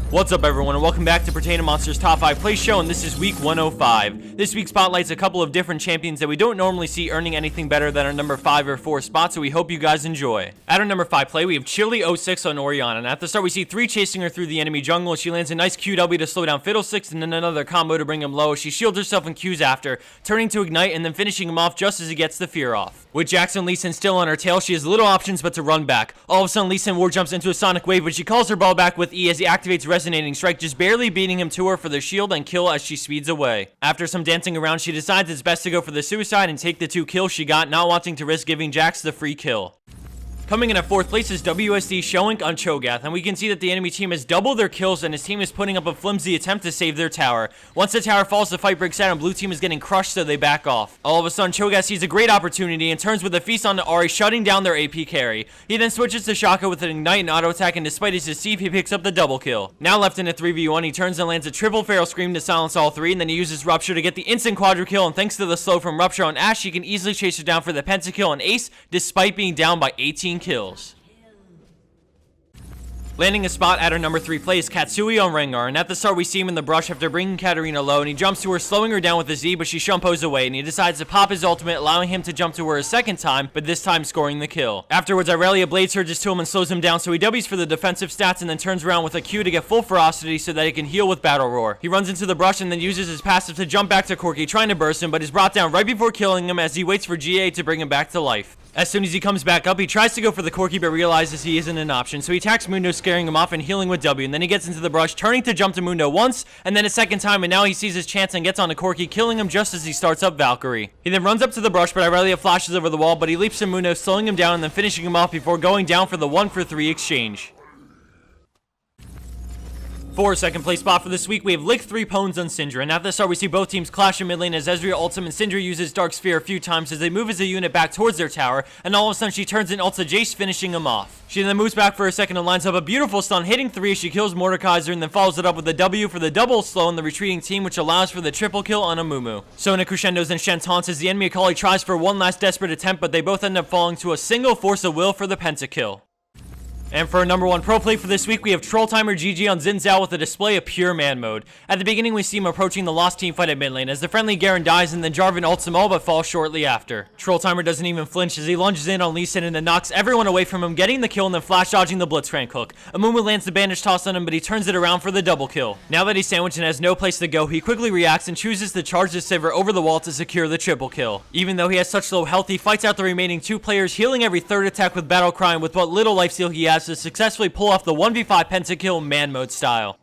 What's up, everyone, and welcome back to Pertaining Monsters Top 5 Play Show, and this is week 105. This week spotlights a couple of different champions that we don't normally see earning anything better than our number 5 or 4 spots, so we hope you guys enjoy. At our number 5 play, we have Chili06 on Orianna, and at the start we see 3 chasing her through the enemy jungle. She lands a nice QW to slow down Fiddlesticks, and then another combo to bring him low. She shields herself and Qs after, turning to Ignite, and then finishing him off just as he gets the fear off. With Jackson Lee Sin still on her tail, she has little options but to run back. All of a sudden, Lee Sin war jumps into a Sonic Wave, but she calls her ball back with E as he activates Resonating Strike, just barely beating him to her for the shield and kill as she speeds away. After some dancing around, she decides it's best to go for the suicide and take the 2 kills she got, not wanting to risk giving Jax the free kill. Coming in at 4th place is WSD Shoink on Cho'Gath, and we can see that the enemy team has doubled their kills and his team is putting up a flimsy attempt to save their tower. Once the tower falls, the fight breaks out and blue team is getting crushed, so they back off. All of a sudden, Cho'Gath sees a great opportunity and turns with a feast on the Ahri, shutting down their AP carry. He then switches to Shaka with an Ignite and auto attack, and despite his deceive, he picks up the double kill. Now left in a 3v1, he turns and lands a triple Feral Scream to silence all 3, and then he uses Rupture to get the instant quadra kill, and thanks to the slow from Rupture on Ashe, he can easily chase her down for the pentakill and ace, despite being down by 18 kills. Landing a spot at our number 3 play is Katsui on Rengar, and at the start we see him in the brush after bringing Katarina low, and he jumps to her, slowing her down with a Z, but she shumpos away, and he decides to pop his ultimate, allowing him to jump to her a second time, but this time scoring the kill. Afterwards, Irelia blade surges to him and slows him down, so he W's for the defensive stats and then turns around with a Q to get full ferocity so that he can heal with Battle Roar. He runs into the brush and then uses his passive to jump back to Corki, trying to burst him, but is brought down right before killing him as he waits for GA to bring him back to life. As soon as he comes back up, he tries to go for the Corki but realizes he isn't an option, so he attacks Mundo, scaring him off and healing with W, and then he gets into the brush, turning to jump to Mundo once, and then a second time, and now he sees his chance and gets on a Corki, killing him just as he starts up Valkyrie. He then runs up to the brush, but Irelia flashes over the wall, but he leaps to Mundo, slowing him down and then finishing him off before going down for the 1-for-3 exchange. For second place spot for this week, we have Lick 3 Pwns on Syndra, and at the start we see both teams clash in mid lane as Ezreal ults him and Syndra uses Dark Sphere a few times as they move as a unit back towards their tower, and all of a sudden she turns and ults a Jace, finishing him off. She then moves back for a second and lines up a beautiful stun, hitting 3 as she kills Mordekaiser and then follows it up with a W for the double slow on the retreating team, which allows for the triple kill on Amumu. So in a crescendos and Shen taunts as the enemy Akali tries for one last desperate attempt, but they both end up falling to a single force of will for the pentakill. And for our number 1 pro play for this week, we have Troll Timer GG on Xin Zhao with a display of pure man mode. At the beginning, we see him approaching the lost team fight at mid lane as the friendly Garen dies and then Jarvan ults him all but falls shortly after. Troll Timer doesn't even flinch as he lunges in on Lee Sin and then knocks everyone away from him, getting the kill and then flash dodging the Blitzcrank hook. Amumu lands the bandage toss on him, but he turns it around for the double kill. Now that he's sandwiched and has no place to go, he quickly reacts and chooses to charge the Sivir over the wall to secure the triple kill. Even though he has such low health, he fights out the remaining 2 players, healing every 3rd attack with Battle Cry and with what little lifesteal he has to successfully pull off the 1v5 pentakill man mode style.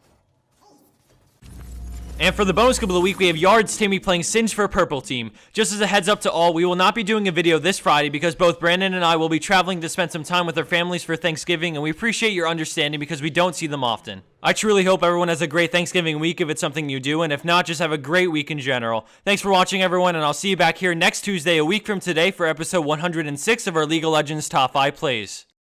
And for the bonus clip of the week, we have Yard's Timmy playing Singed for Purple Team. Just as a heads up to all, we will not be doing a video this Friday because both Brandon and I will be traveling to spend some time with our families for Thanksgiving, and we appreciate your understanding because we don't see them often. I truly hope everyone has a great Thanksgiving week if it's something you do, and if not, just have a great week in general. Thanks for watching, everyone, and I'll see you back here next Tuesday, a week from today, for episode 106 of our League of Legends Top 5 Plays.